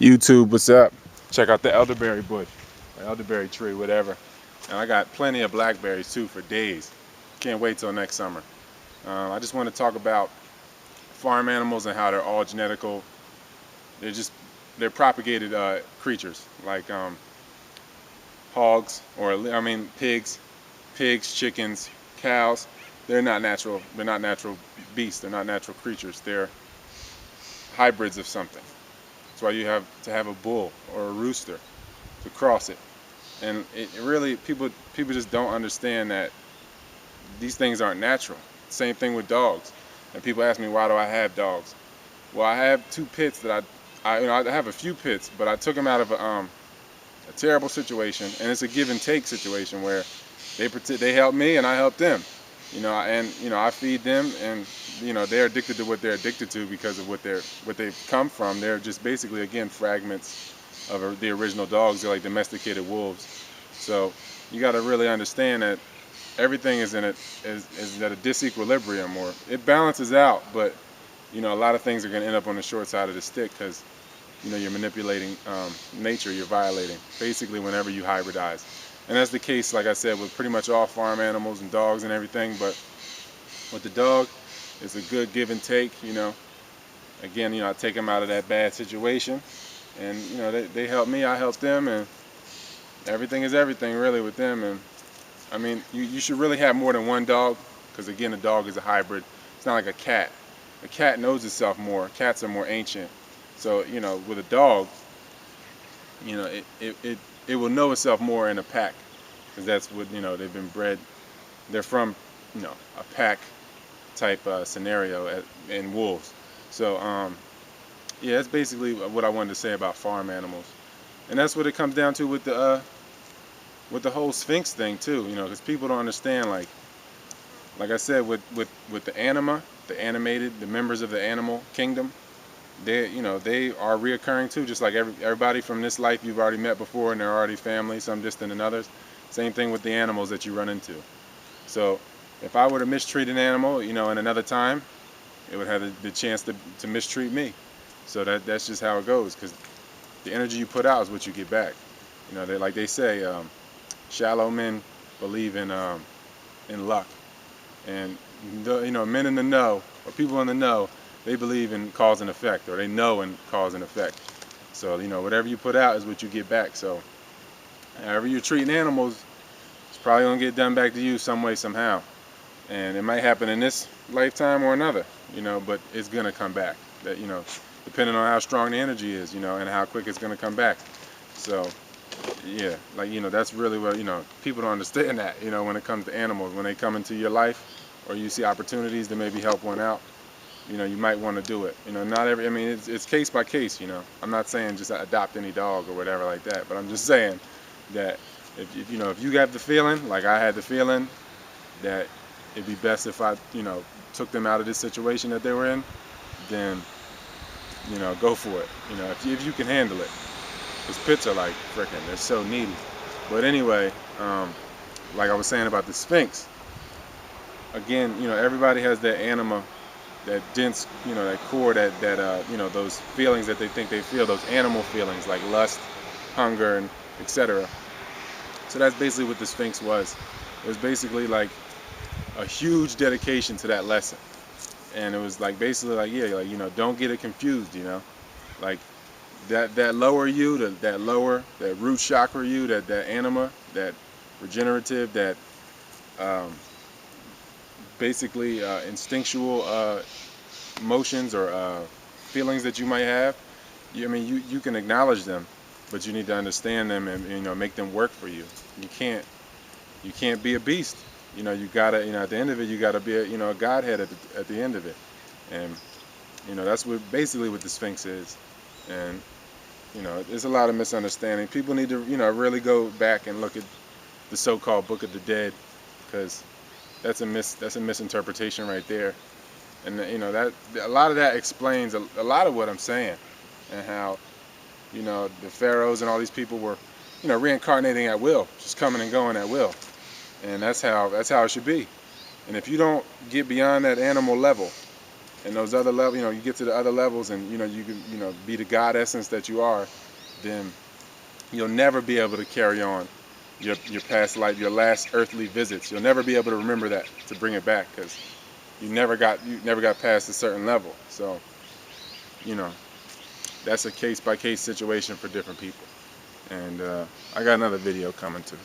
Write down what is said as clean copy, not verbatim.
YouTube, what's up? Check out the elderberry bush, the elderberry tree, whatever. And I got plenty of blackberries too for days. Can't wait till next summer. I just want to talk about farm animals and how they're all genetical. They're propagated creatures like hogs, or pigs, chickens, cows. They're not natural. They're not natural beasts. They're not natural creatures. They're hybrids of something. That's why you have to have a bull or a rooster to cross it. And it really, people just don't understand that these things aren't natural. Same thing with dogs. And people ask me, why do I have dogs? Well, I have two pits that I have a few pits, but I took them out of a terrible situation, and it's a give and take situation where they help me and I help them. I feed them, and they're addicted to what they're addicted to because of what they've come from. They're just basically, again, fragments of the original dogs. They're like domesticated wolves. So you got to really understand that everything is at a disequilibrium, or it balances out, but a lot of things are going to end up on the short side of the stick because you're manipulating nature. You're violating basically whenever you hybridize. And that's the case, like I said, with pretty much all farm animals and dogs and everything. But with the dog, it's a good give and take. Again, I take them out of that bad situation, and they help me, I help them, and everything is everything really with them. And I mean, you should really have more than one dog, because again, a dog is a hybrid. It's not like a cat. A cat knows itself more. Cats are more ancient. So with a dog, it will know itself more in a pack, because that's what they've been bred. They're from a pack type scenario in wolves. So yeah, that's basically what I wanted to say about farm animals, and that's what it comes down to with the whole Sphynx thing too. Because people don't understand, like I said, with the anima, the members of the animal kingdom. They are reoccurring too, just like everybody from this life you've already met before, and they're already family, some distant than others. Same thing with the animals that you run into. So if I were to mistreat an animal, in another time, it would have the chance to mistreat me. So that's just how it goes, because the energy you put out is what you get back. They say, shallow men believe in luck, and men in the know, or people in the know, they believe in cause and effect, or they know in cause and effect. So whatever you put out is what you get back. So however you're treating animals, it's probably gonna get done back to you some way, somehow. And it might happen in this lifetime or another, but it's gonna come back. That depending on how strong the energy is, and how quick it's gonna come back. So yeah, that's really what people don't understand that. When it comes to animals, when they come into your life, or you see opportunities to maybe help one out, you might want to do it. It's case by case. I'm not saying just adopt any dog or whatever like that, but I'm just saying that if you have the feeling, like I had the feeling, that it'd be best if I took them out of this situation that they were in, then go for it. If you can handle it, because pits are like frickin', they're so needy. But anyway, like I was saying about the Sphynx, again, everybody has that anima, that dense, that core, that those feelings that they think they feel, those animal feelings like lust, hunger, and etc. So that's basically what the Sphynx was. It was basically like a huge dedication to that lesson, and it was like basically like, yeah, like don't get it confused, like that lower you, that root chakra you, that anima, that regenerative, that basically instinctual emotions or feelings that you might have. You can acknowledge them, but you need to understand them and make them work for you. You can't be a beast. You gotta, at the end of it, you gotta be a godhead at the end of it. And that's basically what the Sphynx is. And there's a lot of misunderstanding. People need to really go back and look at the so-called Book of the Dead, because that's a misinterpretation right there. And that a lot of that explains a lot of what I'm saying, and how the pharaohs and all these people were reincarnating at will, just coming and going at will. And that's how it should be. And if you don't get beyond that animal level, And those other levels, you know, you get to the other levels, and you know, you can, you know, be the God essence that you are, then you'll never be able to carry on your past life, your last earthly visits. You'll never be able to remember that to bring it back, because you never got past a certain level. So, you know, that's a case by case situation for different people. And I got another video coming too.